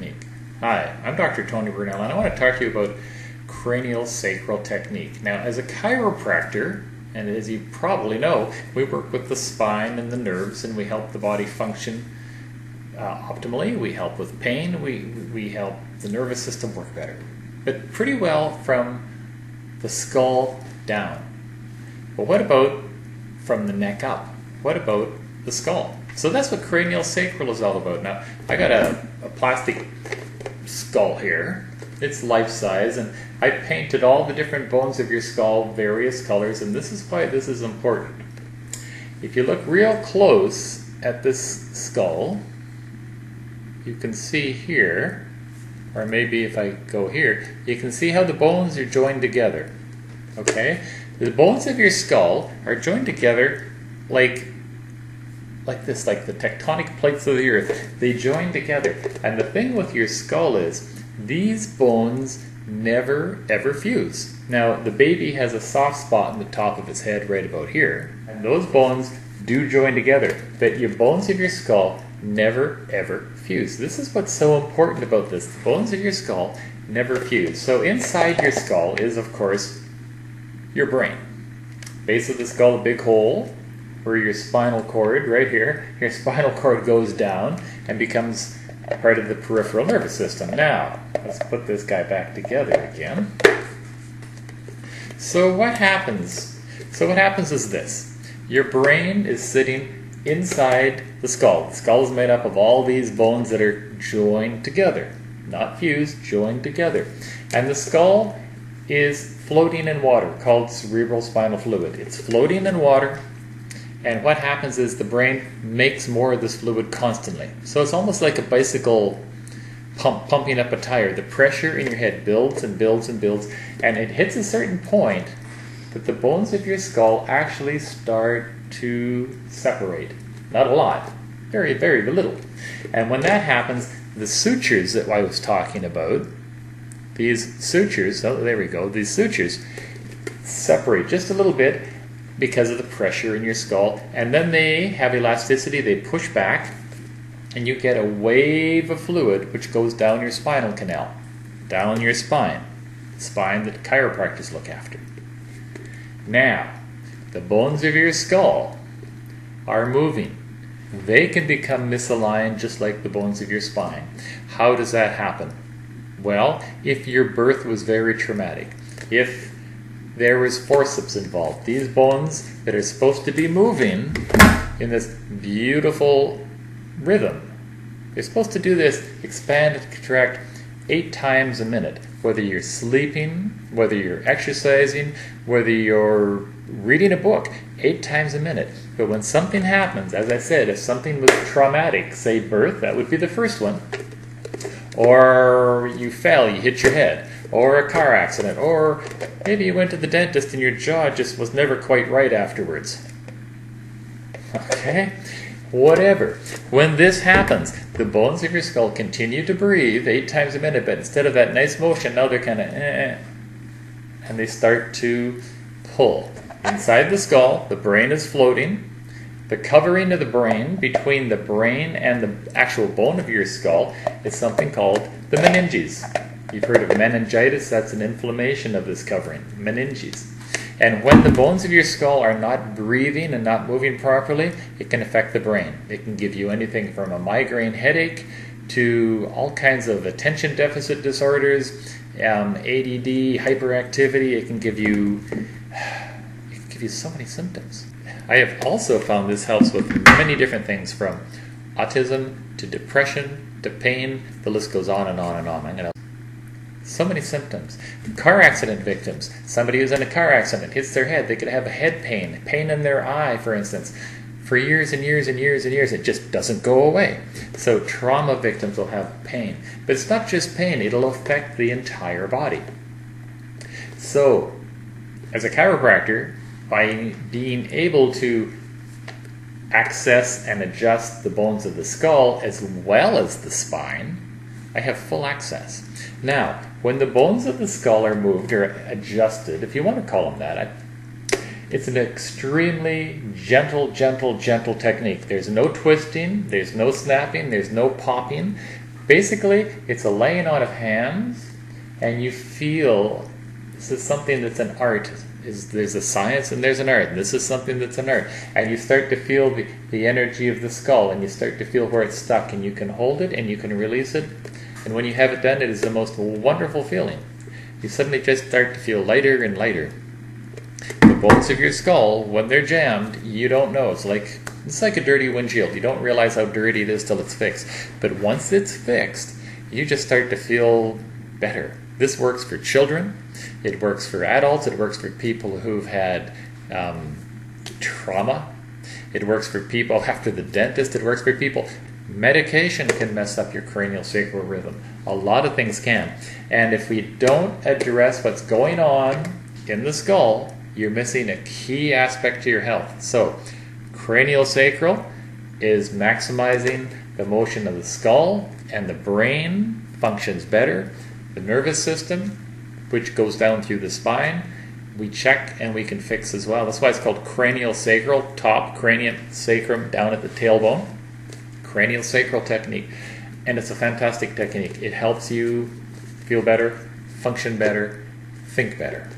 Technique. Hi, I'm Dr. Tony Brunelle, and I want to talk to you about CranioSacral Technique. Now, as a chiropractor, and as you probably know, we work with the spine and the nerves, and we help the body function optimally. We help with pain. We help the nervous system work better, but pretty well from the skull down. But what about from the neck up? What about the skull? So that's what craniosacral is all about. Now, I got a plastic skull here. It's life-size, and I painted all the different bones of your skull various colors, and this is why this is important. If you look real close at this skull, you can see here, or maybe if I go here, you can see how the bones are joined together. Okay? The bones of your skull are joined together like this, like the tectonic plates of the earth. They join together. And the thing with your skull is these bones never ever fuse. Now, the baby has a soft spot in the top of his head right about here, and those bones do join together, but your bones of your skull never ever fuse. This is what's so important about this. The bones of your skull never fuse. So inside your skull is, of course, your brain. Base of the skull, a big hole where your spinal cord, right here, your spinal cord goes down and becomes part of the peripheral nervous system. Now, let's put this guy back together again. So what happens? So what happens is this. Your brain is sitting inside the skull. The skull is made up of all these bones that are joined together. Not fused, joined together. And the skull is floating in water, called cerebral spinal fluid. It's floating in water, and what happens is the brain makes more of this fluid constantly. So it's almost like a bicycle pumping up a tire. The pressure in your head builds and builds and builds, and it hits a certain point that the bones of your skull actually start to separate. Not a lot, very, very little. And when that happens, the sutures that I was talking about, these sutures, oh, there we go, these sutures separate just a little bit because of the pressure in your skull, and then they have elasticity, they push back, and you get a wave of fluid which goes down your spinal canal, down your spine, the spine that chiropractors look after. Now, the bones of your skull are moving. They can become misaligned just like the bones of your spine. How does that happen? Well, if your birth was very traumatic, if there was forceps involved, these bones that are supposed to be moving in this beautiful rhythm, they're supposed to do this, expand and contract 8 times a minute. Whether you're sleeping, whether you're exercising, whether you're reading a book, 8 times a minute. But when something happens, as I said, if something was traumatic, say birth, that would be the first one, or you fell, you hit your head, or a car accident, or maybe you went to the dentist and your jaw just was never quite right afterwards. Okay? Whatever. When this happens, the bones of your skull continue to breathe 8 times a minute, but instead of that nice motion, now they're kind of and they start to pull. Inside the skull, the brain is floating. The covering of the brain, between the brain and the actual bone of your skull, is something called the meninges. You've heard of meningitis, that's an inflammation of this covering, meninges. And when the bones of your skull are not breathing and not moving properly, it can affect the brain. It can give you anything from a migraine headache to all kinds of attention deficit disorders, ADD, hyperactivity. It can give you so many symptoms. I have also found this helps with many different things, from autism to depression to pain. The list goes on and on and on. So many symptoms. Car accident victims. Somebody who's in a car accident hits their head. They could have a head pain, pain in their eye, for instance, for years and years and years and years. It just doesn't go away. So trauma victims will have pain. But it's not just pain. It'll affect the entire body. So, as a chiropractor, by being able to access and adjust the bones of the skull as well as the spine, I have full access. Now, when the bones of the skull are moved or adjusted, if you want to call them that, it's an extremely gentle technique. There's no twisting, there's no snapping, there's no popping. basically, it's a laying on of hands, and you feel, this is something that's an art. There's a science and there's an art. This is something that's an art. And you start to feel the energy of the skull, and you start to feel where it's stuck, and you can hold it and you can release it. And when you have it done, it is the most wonderful feeling. You suddenly just start to feel lighter and lighter. The bones of your skull, when they're jammed, you don't know. It's like a dirty windshield. You don't realize how dirty it is till it's fixed. But once it's fixed, you just start to feel better. This works for children. It works for adults. It works for people who've had trauma. It works for people after the dentist. It works for people. Medication can mess up your craniosacral rhythm. A lot of things can. And if we don't address what's going on in the skull, you're missing a key aspect to your health. So, craniosacral is maximizing the motion of the skull, and the brain functions better. The nervous system, which goes down through the spine, we check and we can fix as well. That's why it's called CranioSacral, top, cranium, sacrum, down at the tailbone. CranioSacral Technique. And it's a fantastic technique. It helps you feel better, function better, think better.